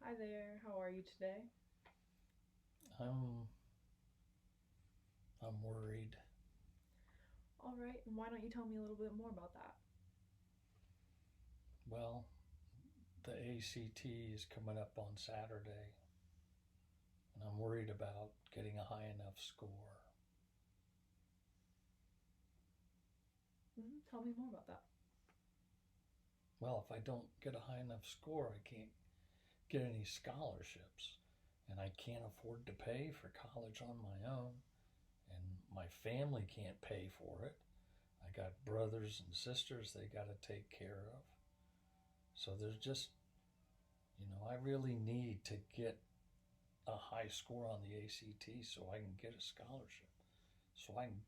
Hi there, how are you today? I'm I'm worried. All right, and why don't you tell me a little bit more about that? Well, the ACT is coming up on Saturday, and I'm worried about getting a high enough score. Tell me more about that. Well, if I don't get a high enough score, I can't get any scholarships, and I can't afford to pay for college on my own, and my family can't pay for it. I got brothers and sisters they got to take care of. So there's just, I really need to get a high score on the ACT so I can get a scholarship, so I can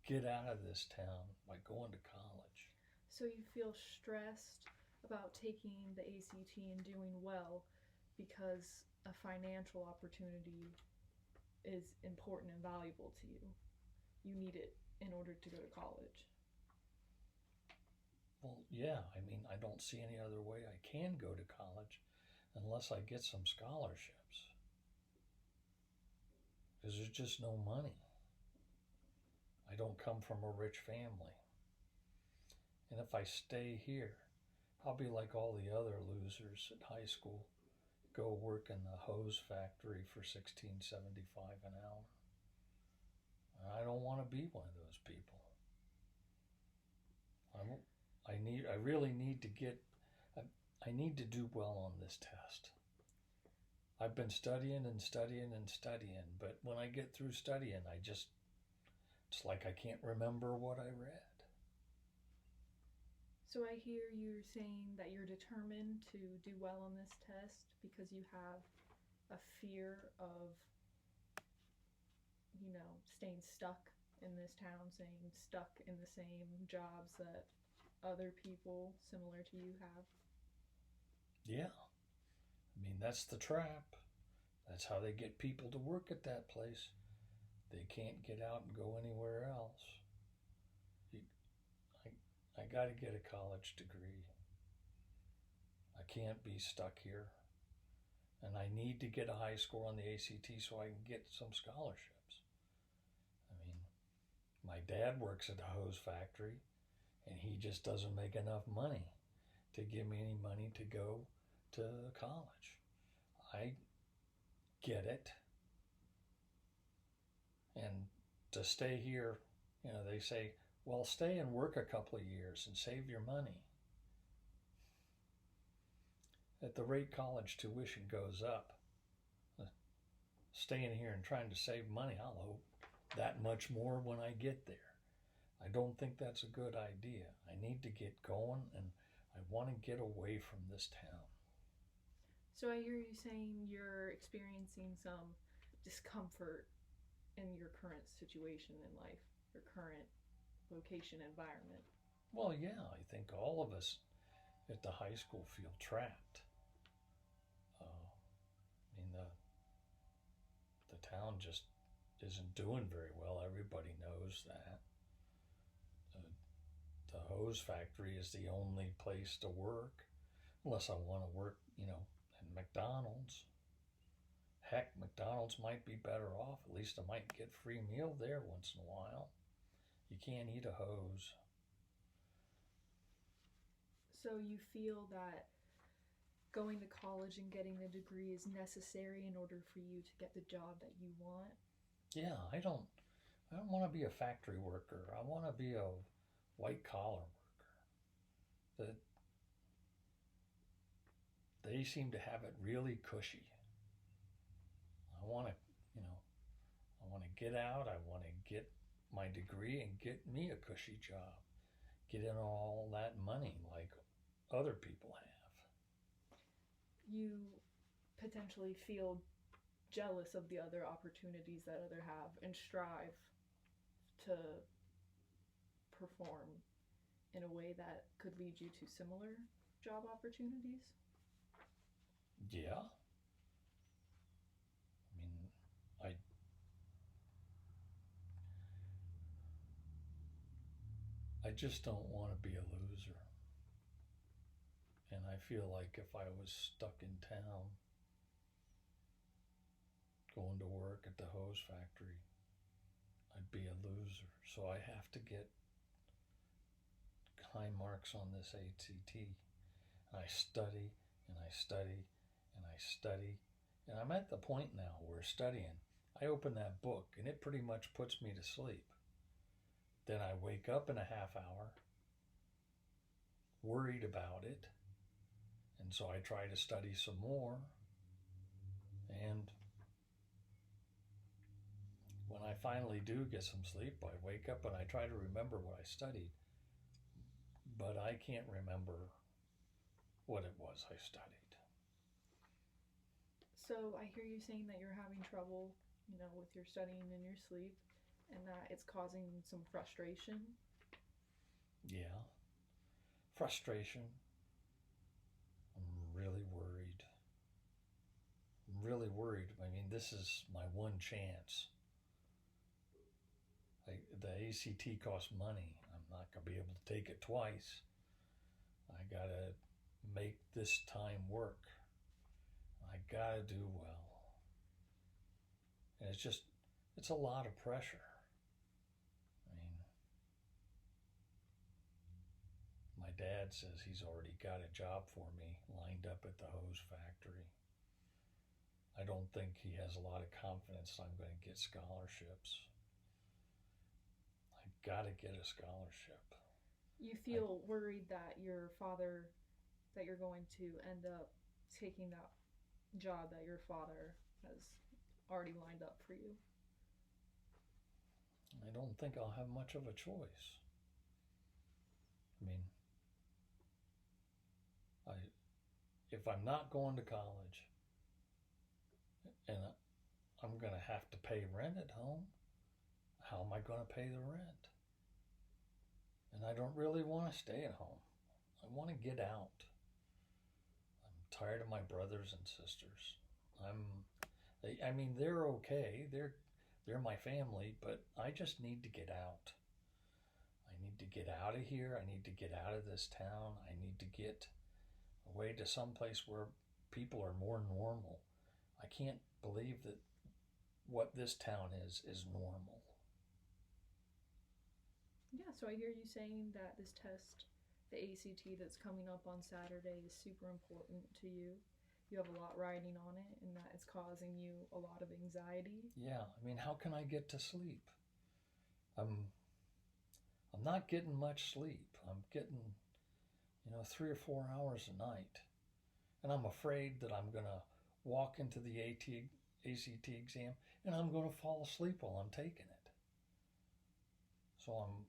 get out of this town by going to college. So you feel stressed about taking the ACT and doing well because a financial opportunity is important and valuable to you. You need it in order to go to college. Well, yeah, I mean, I don't see any other way I can go to college unless I get some scholarships because there's just no money. I don't come from a rich family. And if I stay here, I'll be like all the other losers at high school. Go work in the hose factory for 16.75 an hour. I don't want to be one of those people. I, I really need to get, I, I need to do well on this test. I've been studying and studying and studying, but when I get through studying, it's like I can't remember what I read. So I hear you saying that you're determined to do well on this test because you have a fear of, staying stuck in this town, staying stuck in the same jobs that other people similar to you have. Yeah, I mean, that's the trap. That's how they get people to work at that place. They can't get out and go anywhere else. You, I, I got to get a college degree. I can't be stuck here. And I need to get a high score on the ACT so I can get some scholarships. I mean, my dad works at a hose factory, and he just doesn't make enough money to give me any money to go to college. I get it. And to stay here, they say, well, stay and work a couple of years and save your money. At the rate college tuition goes up, staying here and trying to save money, I'll owe that much more when I get there. I don't think that's a good idea. I need to get going and I want to get away from this town. So I hear you saying you're experiencing some discomfort in your current situation in life, your current location environment. Well, yeah, I think all of us at the high school feel trapped. I mean, the town just isn't doing very well. Everybody knows that. The, the hose factory is the only place to work, unless I want to work, at McDonald's. Heck, McDonald's might be better off. At least I might get free meal there once in a while. You can't eat a hose. So you feel that going to college and getting a degree is necessary in order for you to get the job that you want. Yeah, I don't want to be a factory worker. I want to be a white collar worker. That they seem to have it really cushy. I want to, you know, I want to get out. I want to get my degree and get me a cushy job. Get in all that money like other people have. You potentially feel jealous of the other opportunities that other have and strive to perform in a way that could lead you to similar job opportunities. Yeah, I mean, I I just don't want to be a loser. And I feel like if I was stuck in town, going to work at the hose factory, I'd be a loser. So I have to get high marks on this ACT. And I study and I study and I study. And I'm at the point now where studying, I open that book and it pretty much puts me to sleep. Then I wake up in a half hour, worried about it. And so I try to study some more. And when I finally do get some sleep, I wake up and I try to remember what I studied. But I can't remember what it was I studied. So I hear you saying that you're having trouble, with your studying and your sleep, and that it's causing some frustration. Yeah. Frustration. I'm really worried. I'm really worried. I mean, this is my one chance. The ACT costs money. I'm not going to be able to take it twice. I got to make this time work. I got to do well. And it's a lot of pressure. I mean, my dad says he's already got a job for me lined up at the hose factory. I don't think he has a lot of confidence I'm going to get scholarships. I got to get a scholarship. You feel worried that that you're going to end up taking that job that your father has already lined up for you. I don't think I'll have much of a choice. I mean, if I'm not going to college and I'm going to have to pay rent at home, how am I going to pay the rent? And I don't really want to stay at home. I want to get out. I'm tired of my brothers and sisters. They're okay. They're my family, but I just need to get out. I need to get out of here. I need to get out of this town. I need to get away to some place where people are more normal. I can't believe that what this town is normal. Yeah, so I hear you saying that this test, the ACT that's coming up on Saturday, is super important to you. You have a lot riding on it, and that it's causing you a lot of anxiety. Yeah, I mean, how can I get to sleep? I'm not getting much sleep. I'm getting, 3 or 4 hours a night. And I'm afraid that I'm going to walk into the ACT exam and I'm going to fall asleep while I'm taking it. So I'm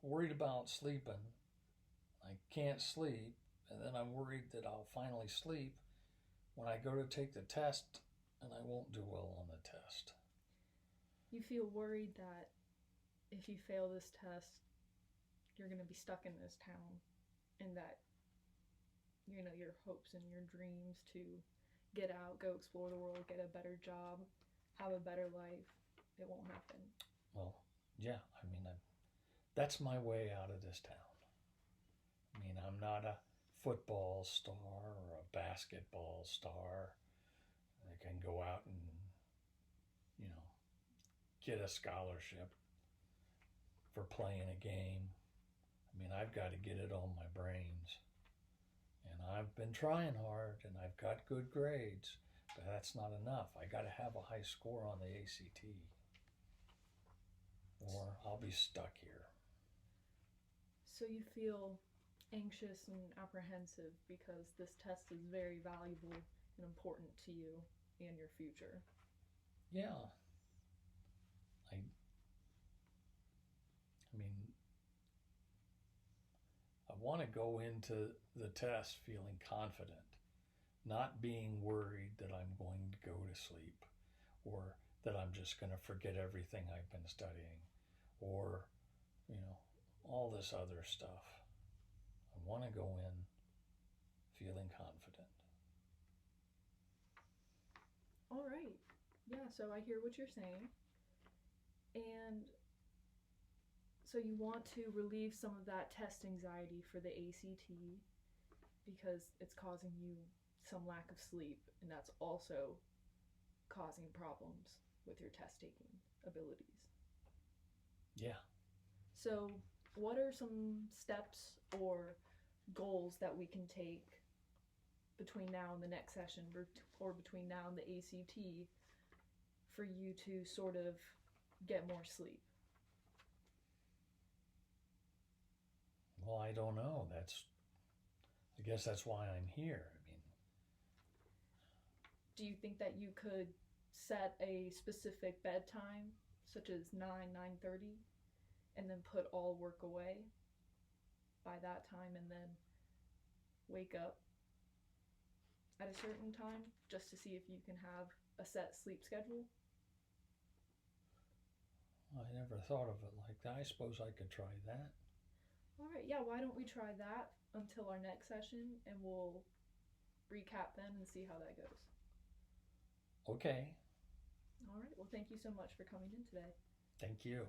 worried about sleeping. I can't sleep. And then I'm worried that I'll finally sleep when I go to take the test and I won't do well on the test. You feel worried that if you fail this test, you're going to be stuck in this town, and that, your hopes and your dreams to get out, go explore the world, get a better job, have a better life, it won't happen. Well, yeah, that's my way out of this town. I mean, I'm not a football star or a basketball star that can go out and, get a scholarship for playing a game. I mean, I've got to get it on my brains. And I've been trying hard and I've got good grades, but that's not enough. I got to have a high score on the ACT or I'll be stuck here. So you feel anxious and apprehensive because this test is very valuable and important to you and your future. Yeah. I want to go into the test feeling confident, not being worried that I'm going to go to sleep or that I'm just going to forget everything I've been studying or, all this other stuff. I want to go in feeling confident. All right. Yeah, so I hear what you're saying. And so you want to relieve some of that test anxiety for the ACT because it's causing you some lack of sleep, and that's also causing problems with your test taking abilities. Yeah. So, what are some steps or goals that we can take between now and the next session, or between now and the ACT, for you to sort of get more sleep? Well, I don't know. I guess that's why I'm here. I mean, Do you think that you could set a specific bedtime, such as 9:30, and then put all work away by that time, and then wake up at a certain time, just to see if you can have a set sleep schedule? I never thought of it like that. I suppose I could try that. All right, yeah, why don't we try that until our next session, and we'll recap then and see how that goes. Okay. All right, well, thank you so much for coming in today. Thank you.